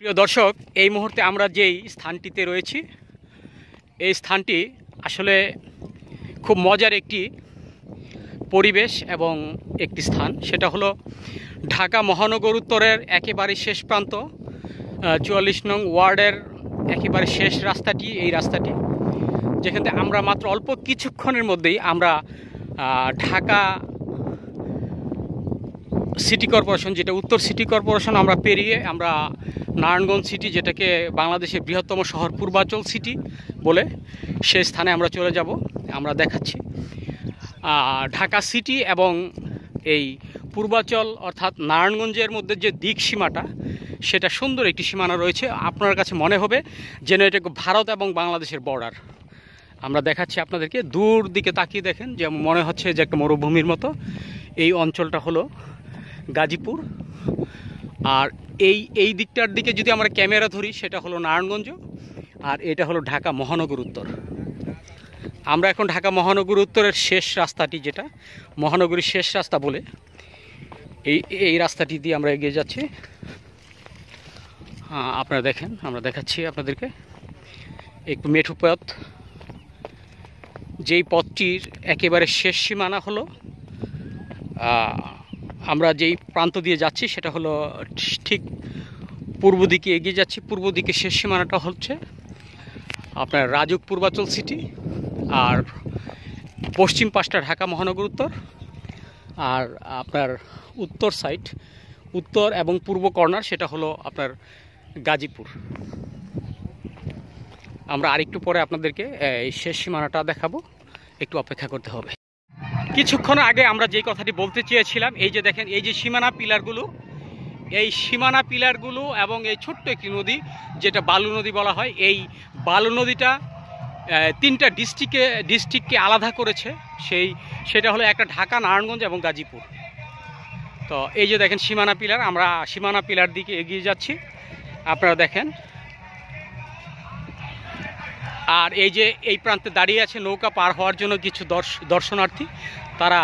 প্রিয় দর্শক, এই মুহূর্তে আমরা যেই স্থানটিতে রয়েছি এই স্থানটি আসলে খুব মজার একটি পরিবেশ এবং একটি স্থান। সেটা হলো ঢাকা মহানগর উত্তরের একেবারে শেষ প্রান্ত, ৪৪ নং ওয়ার্ডের একেবারে শেষ রাস্তাটি এই রাস্তাটি, যেখান থেকে আমরা মাত্র অল্প কিছুক্ষণের মধ্যেই আমরা ঢাকা সিটি কর্পোরেশন, যেটা উত্তর সিটি কর্পোরেশন, আমরা পেরিয়ে আমরা নারায়ণগঞ্জ সিটি, যেটাকে বাংলাদেশের বৃহত্তম শহর পূর্বাঞ্চল সিটি বলে, সেই স্থানে আমরা চলে যাব। আমরা দেখাচ্ছি ঢাকা সিটি এবং এই পূর্বাঞ্চল অর্থাৎ নারায়ণগঞ্জের মধ্যে যে দিক সীমাটা, সেটা সুন্দর একটি সীমানা রয়েছে। আপনার কাছে মনে হবে যেন এটা ভারত এবং বাংলাদেশের বর্ডার। আমরা দেখাচ্ছি আপনাদেরকে, দূর দিকে তাকিয়ে দেখেন যে মনে হচ্ছে যে একটা মরুভূমির মতো। এই অঞ্চলটা হলো গাজীপুর, আর এই দিকটার দিকে যদি আমরা ক্যামেরা ধরি সেটা হলো নারায়ণগঞ্জ, আর এটা হলো ঢাকা মহানগর উত্তর। আমরা এখন ঢাকা মহানগর উত্তরের শেষ রাস্তাটি, যেটা মহানগরীর শেষ রাস্তা বলে, এই রাস্তাটি দিয়ে আমরা এগিয়ে যাচ্ছি। আপনারা দেখেন, আমরা দেখাচ্ছি আপনাদেরকে একটু মেঠো পথ। যেই পথটির একেবারে শেষ সীমানা হলো, আমরা যেই প্রান্ত দিয়ে যাচ্ছি সেটা হলো ঠিক পূর্ব দিকে এগিয়ে যাচ্ছি। পূর্ব দিকে শেষ সীমানাটা হচ্ছে আপনার রাজুক পূর্বাঞ্চল সিটি, আর পশ্চিম পাশটা ঢাকা মহানগর উত্তর, আর আপনার উত্তর সাইড, উত্তর এবং পূর্ব কর্নার, সেটা হলো আপনার গাজীপুর। আমরা আরেকটু পরে আপনাদেরকে এই শেষ সীমানাটা দেখাবো, একটু অপেক্ষা করতে হবে। কিছুক্ষণ আগে আমরা যেই কথাটি বলতে চেয়েছিলাম, এই যে দেখেন এই যে সীমানা পিলারগুলো, এই সীমানা পিলারগুলো এবং এই ছোট্ট একটি নদী যেটা বালু নদী বলা হয়, এই বালু নদীটা তিনটা ডিস্ট্রিক্টকে আলাদা করেছে। সেটা হলো একটা ঢাকা, নারায়ণগঞ্জ এবং গাজীপুর। তো এই যে দেখেন সীমানা পিলার, আমরা সীমানা পিলার দিকে এগিয়ে যাচ্ছি, আপনারা দেখেন। আর এই যে এই প্রান্তে দাঁড়িয়ে আছে নৌকা পার হওয়ার জন্য কিছু দর্শনার্থী, তারা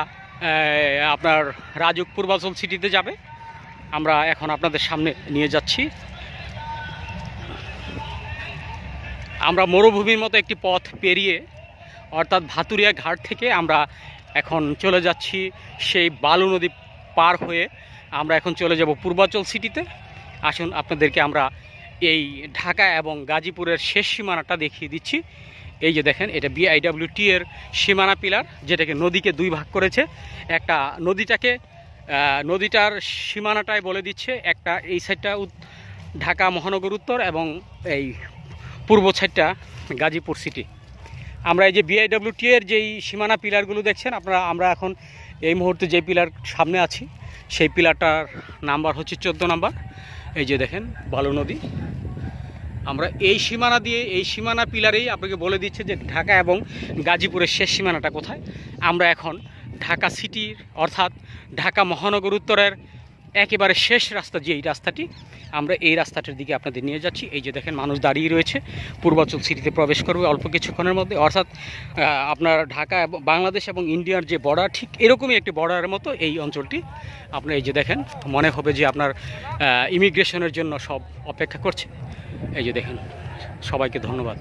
আপনার রাজুক পূর্বাঞ্চল সিটিতে যাবে। আমরা এখন আপনাদের সামনে নিয়ে যাচ্ছি। আমরা মরুভূমির মতো একটি পথ পেরিয়ে, অর্থাৎ ভাতুরিয়া ঘাট থেকে আমরা এখন চলে যাচ্ছি সেই বালু নদী পার হয়ে। আমরা এখন চলে যাব পূর্বাঞ্চল সিটিতে। আসুন আপনাদেরকে আমরা এই ঢাকা এবং গাজীপুরের শেষ সীমানাটা দেখিয়ে দিচ্ছি। এই যে দেখেন, এটা BIWT এর সীমানা পিলার, যেটাকে নদীকে দুই ভাগ করেছে। একটা নদীটার সীমানাটাই বলে দিচ্ছে, একটা এই সাইডটা ঢাকা মহানগর উত্তর এবং এই পূর্ব সাইডটা গাজীপুর সিটি। আমরা এই যে BIWT এর যেই সীমানা পিলারগুলো দেখছেন আপনারা, আমরা এখন এই মুহূর্তে যে পিলার সামনে আছি সেই পিলারটার নাম্বার হচ্ছে 14 নাম্বার। এই যে দেখেন বালু নদী। আমরা এই সীমানা দিয়ে, এই সীমানা পিলারেই আপনাকে বলে দিচ্ছে যে ঢাকা এবং গাজীপুরের শেষ সীমানাটা কোথায়। আমরা এখন ঢাকা সিটির অর্থাৎ ঢাকা মহানগর উত্তরের একেবারে শেষ রাস্তা, যে এই রাস্তাটি, আমরা এই রাস্তাটার দিকে আপনাদের নিয়ে যাচ্ছি। এই যে দেখেন মানুষ দাঁড়িয়ে রয়েছে, পূর্বাঞ্চল সিটিতে প্রবেশ করবে অল্প কিছুক্ষণের মধ্যে। অর্থাৎ আপনার ঢাকা এবং বাংলাদেশ এবং ইন্ডিয়ার যে বর্ডার, ঠিক এরকমই একটি বর্ডারের মতো এই অঞ্চলটি। আপনার এই যে দেখেন, মনে হবে যে আপনার ইমিগ্রেশনের জন্য সব অপেক্ষা করছে। এই যে দেখেন, সবাইকে ধন্যবাদ।